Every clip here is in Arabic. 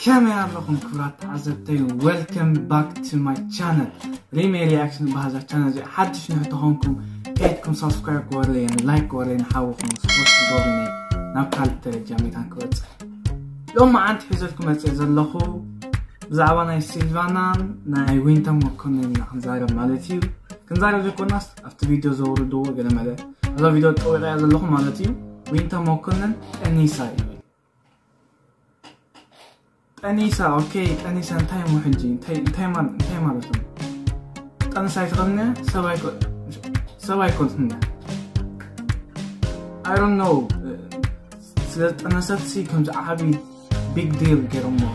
كمي عليكم كرات عزبتي welcome back to my channel ريمي رياكشن بهذا الشانل زي حدش نحطهونكم كيتكم سبسكرايب ورين لايك ورين حاولكم سبورت تقولني نبقى جامعتان كويس لو ما عند حزتكم اتزلخو بزعبا ناي سيلفانا ناي وينتا مكونين نحنزارب مالتيو كنزارب زيكو ناس افت فيديو زوردو وقال مالا هذا فيديو طويل ازلخو مالتيو وينتا مكونين انيساي أنيسا أوكي أنيسا انتهي محجي انتهي مالتهم أنا سايتغنى سواي كنت هنا I don't know سلت أنا ساتسي كمز عابي big deal كيرمو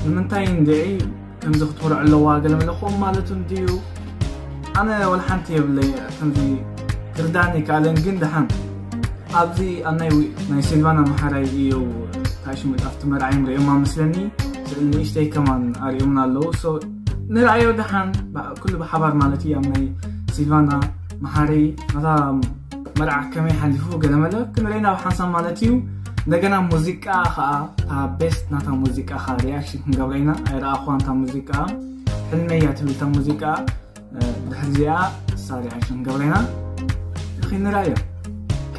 المنتين دعي كمز خطور على واقل من الأخوة مالتهم ديو أنا والحنتي بلي كمزي كرداني كالين قندحن أبزي أنا ناي سيلفانا محرايي تايش متأفت مرعي مرئي ما مسلني سألني إشتاي كمان أريومنا اللو سو نرعيو دحان كل بحبار مالتي أمني سيلفانا محاري مثلا مرعى كمي حلفو قدمالو كنرينا بحانسان مالتيو دقنا موزيكا خا تا بيست ناتا موزيكا خا رياكشن كنقبلينا أيرا أخوان تا موزيكا حلمية تبل تا موزيكا دحرزيا ساري عشان قبلينا أخي نرعيو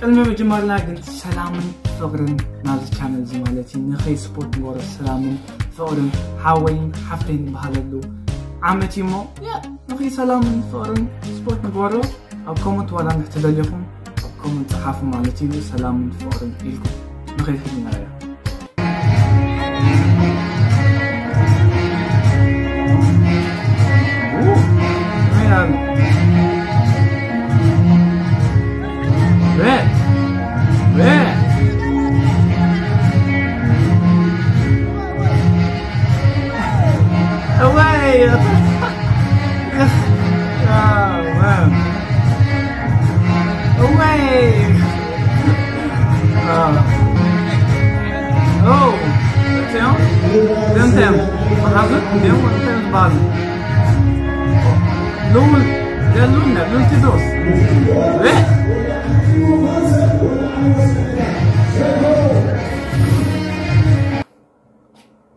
كلمة بجمارنا قلت سلامن فقرن نازل channel زي مالتي نخي سبورت مورا سلامن فقرن حاولين حفلين بهاللو عمتي مو يا نخي سلامن فقرن سبورت مورا أو كومنت ولا نحتاج لكم أو كومنت صحافة مالتي سلامن فقرن إلكم نخي تحبين عليهاNtem, mahazır, dem tem bazı. Lul, ya lul ne, lul tidos. Ve?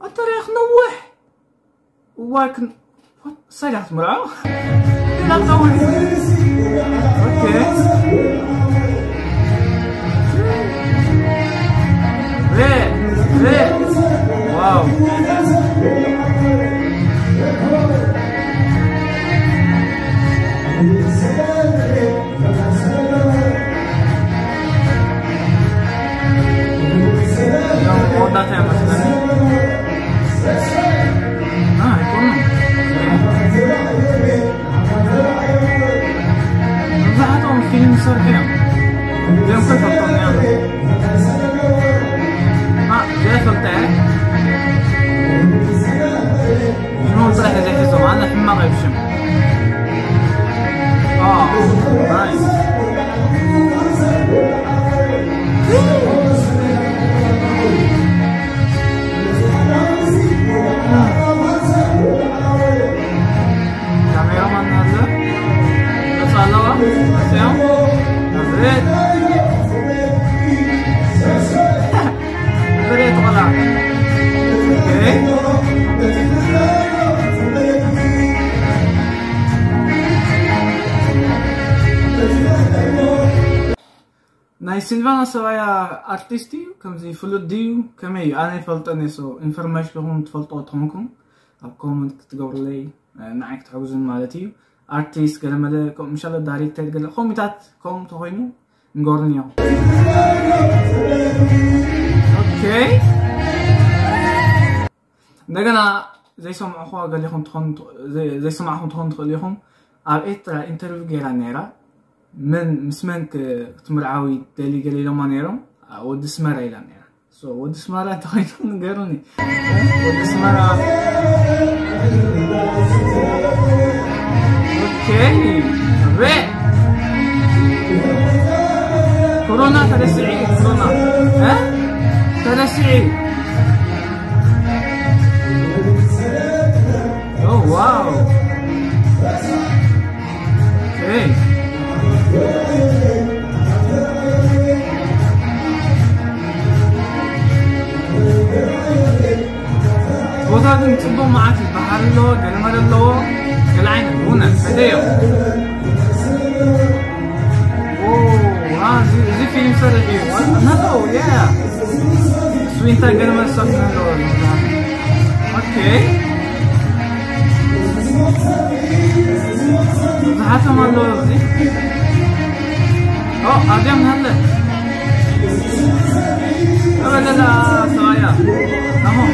الطريق نوح. واكن سرعت مرة. لا نوح. اوكي. ve wow orada temas tadi ekonomi بعد عن فيلم صار كم اليوم كيف الطنيان جاي فلتان شنو صراحة زي حسهم عنا حما غيبشم نايس كاميرا مان هذا تصالوا سيام نزرت نزرت طلع اوكي ناي سيلفانا سوايا ارتستي كم زي فلوت ديو كمي انا فلطني سو انفورميشن لهم تفلطوتهمكم اب كومنت تقول لي معك تحوزن مالتي ارتست قال كم ان شاء الله دايركتور قال خوميتات كوم تهينو نغورنيو اوكي دغنا زي سمعوا قال لكم تخون زي سمعهم تخون تقول لهم ابيترا انترفيو غير نيرا من مسمنك تمرعاوي دالي قال لي ما نيرم ود سمره الى نيرا سو ود سمره تخيلون غيروني ود سمره اوكي ري كورونا ترسعي كورونا ها ترسعي بوتاغن تبو معك البحر اللو قلمر اللو العين هنا هديو اوه زي فيلم سرقي نو يا سوينتا قلمر سكنا اللو اوكي زحاتها ما اللو زي اوه عاديهم هلا لا صغير تمام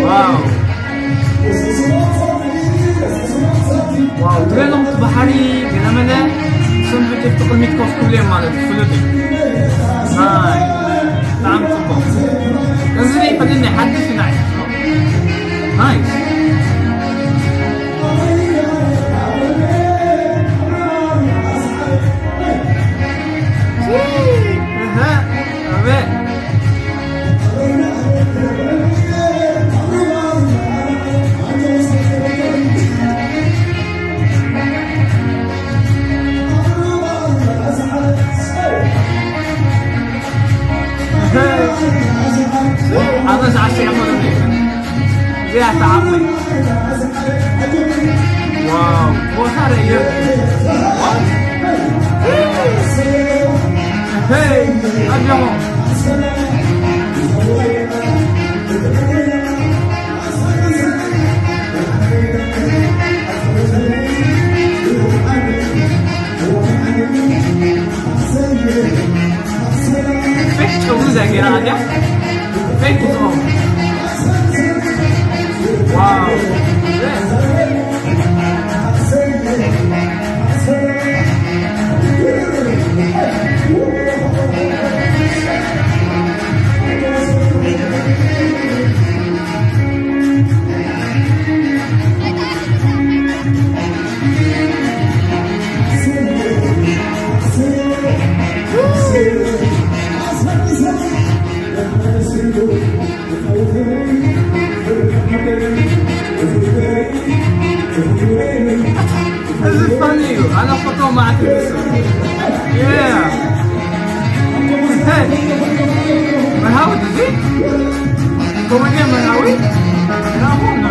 واو واو تبينهم تبحري قلمنا سنبت يفتقل ميتكوف كلهم مالت فلوتي هاي نعم تبقى نزلي فدني حدث نعيش نايس هذا عشان يعملوا زي تعمل واو هو صار يبكي هاي اليوم فيش تقول يا راجع فين تقول واو This is funny. أنا أخطأ معك yeah. Hey. Mahawi did it? Come again, Mahawi? No, no.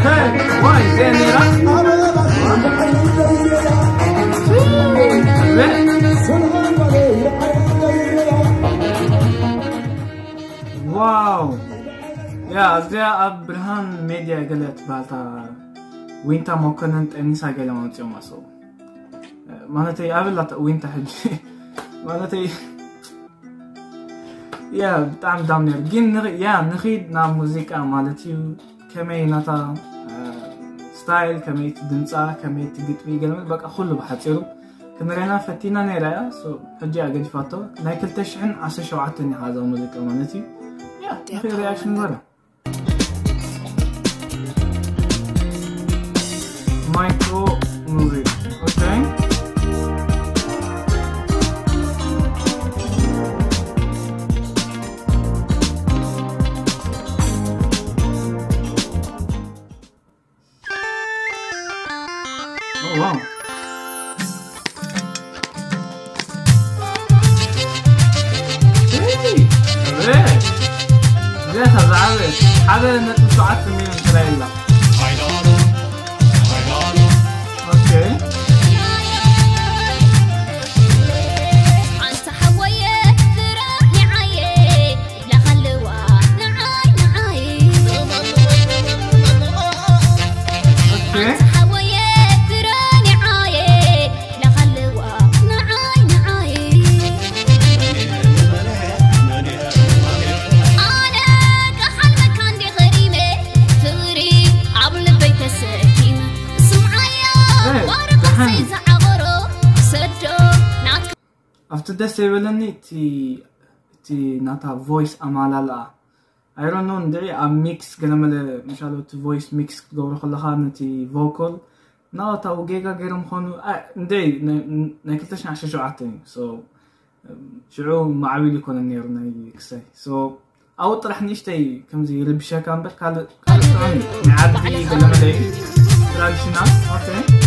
Hey, why? Is there any واو يا أزياء برهان ميديا قلت بالتا وينتا موكننت أنيسا قلت مانتيو ماسو مانتي قبل وينتا حجي مانتي يا بتعم دامنير جين يا نخيد نام موسيقى مالتيو كمي ناتا ستايل كمي تدنسا كمي تقطبي قلمت بقى خلو بحتيرو كنرينا فتينا نيرايا سو حجي أقل فاتو نايكل تشحن عسى شوعتني هذا الموسيقى مالتي يا في رياكشن برا مايكرو موزيك اوكي واو ليه تزعلت؟ هذا انك مش عارف مين إسرائيل. اوكي. After this, I will need to not have voice amalala. I don't know. There a mix gramale, مشالو to voice mix قبل خلاها نتي vocal. نا تاوجيجا غيرهم خانو. ده نكتشف عشان شو عتني. So شعو معويل يكون النيرنا يكسي سو أو طرح نشتي كم زي ربشة كان بس كان ثاني نعدي قلنا مدعي تراديشنال أوكي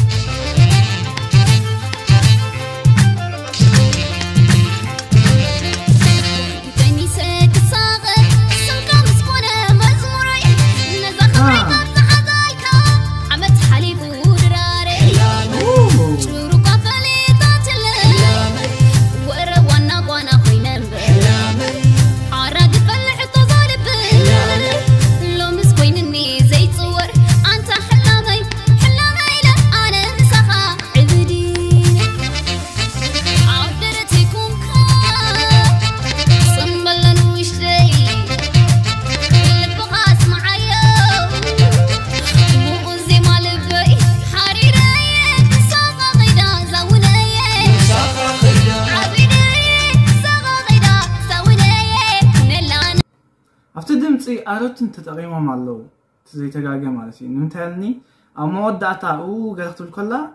أردت تتقيمه مالو تزي تجاجة مالتي نمتلني أما ودعتا قلت الكلا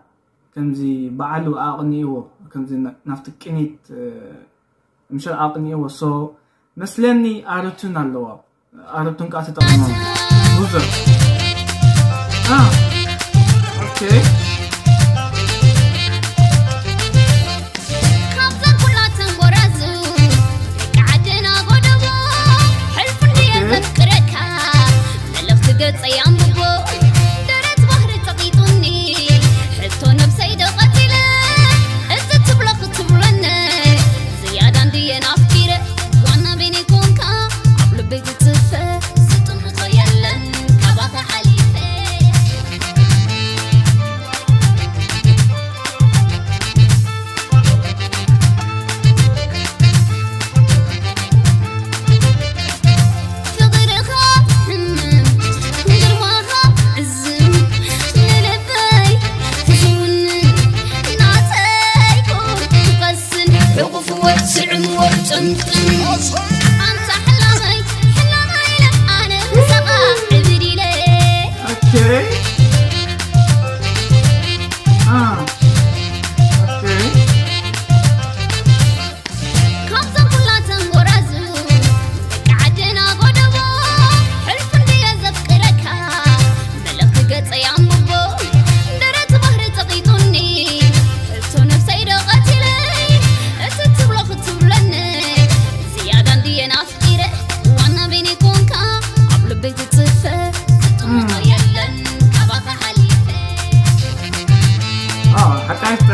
كم زي بعلو أغنيوه كم زي نفتكنيت مش أغنيوه سو مثلني أردت نالو أردت نكات تتقيمه بوزر أوكي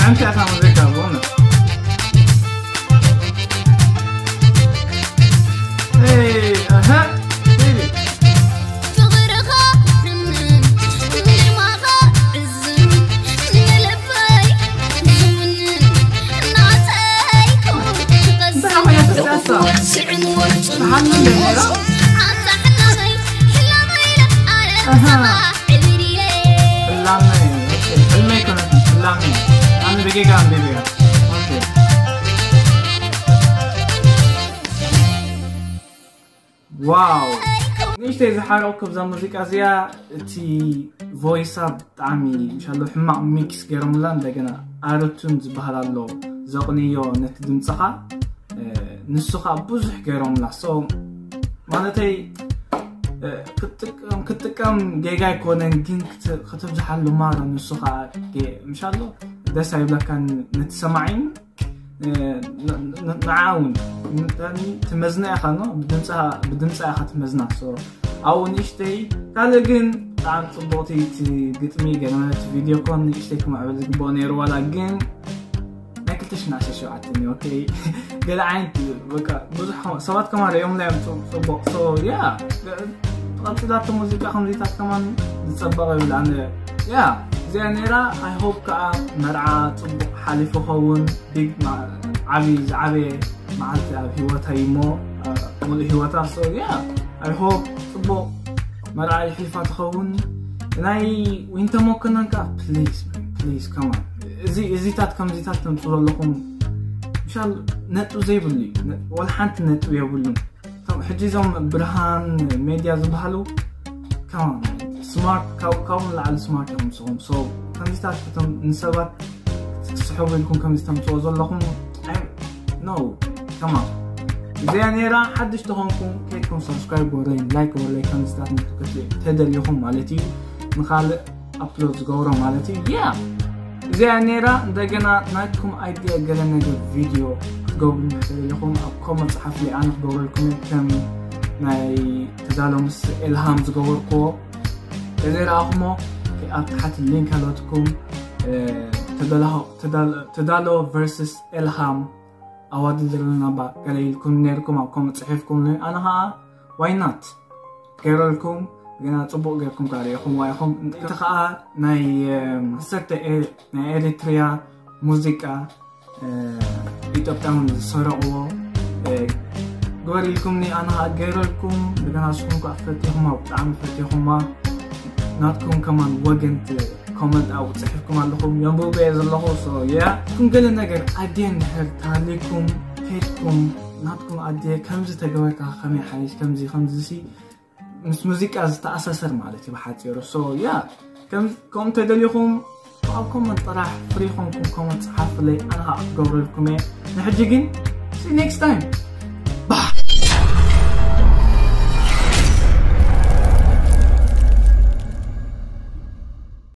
أنت أفهم ذيك أظن. إيه أها. واو نيشتي زحاروك بزا موسيقى زيا تي فويسا طعمي ان شاء الله حماق ميكس غيرملا ندغنا ارتونز بحالالو زقنيو نت دمصخا نسخا بزح غيرملا سو مالتي كتكم جيجا يكونن جين كتب زحالو مارا نسخا ان شاء الله داس يبلا كان نتسمعين نعاون تمزنا خانو بدمصا تمزنا سو او نشتي كالجن عن صبوتي تقطمي جنات فيديو كون نشتيكم عبد بونير ولا جن ما كنتش ناسي شو عتني اوكي قال عينتي بقى بزح صوت كمان يوم لا صبو سو يا قلت ذات موسيقى خمسيتات كمان تصبغ لان يا زي نيرا اي هوب كا مرعى صبو حليف خون بيج مع عبي معناتها هواتا يمو مول هواتا سو يا اي هوب صبو مرعى حليفات خون ناي وانت ممكن انك بليز كمان زي تات كم زي تات تنصر لكم ان شاء الله نتو زي بلي ولا حنت نتو يبلون طب حجيزهم برهان ميديا زبحلو كمان سمارت كون على سمارت هم سو كم زي تات نسبات تسحبوا لكم كم زي تنصر لكم نو كمان زي نيرا حدش تهونكم كيكم سبسكرايب ورين لايك ولا كان ستات متكتل تدليهم مالتي نخلي ابلود زغورو مالتي يا زي نيرا دغنا نايتكم ايديا قالنا فيديو تقول لكم كومنت صحف لي انا بدور لكم كم ناي تدالو مس الهام زغوركو زي راهمو تحت اللينك هلوتكم تدالو versus الهام أود لنا با قليلكم نيركم أو كم تصحيفكم لي أنا ها why not كيرلكم جنا تصبوا جيركم كاريكم وايكم تخا ناي سرت ناي إريتريا موسيقى يتبتون سرعوا قوليلكم لي أنا ها جيرلكم جنا شكون كأفتيهم أو تعمل فتيهم ناتكم كمان وجنت كومنت أو تصحيفكم علىكم ينبو بيز الله سو يا كم قال النجار عدين نحر تعليكم هيكم ناتكم عديه كمزي تجوّك خمي حايش كمزي سي مش موسيقى أساسر مالتي بحاتيرو سو يا كم تدليكم أو كومنت طرح فريقكم كومنت صحاف لي أنا هقول لكم نحجيجين see you next time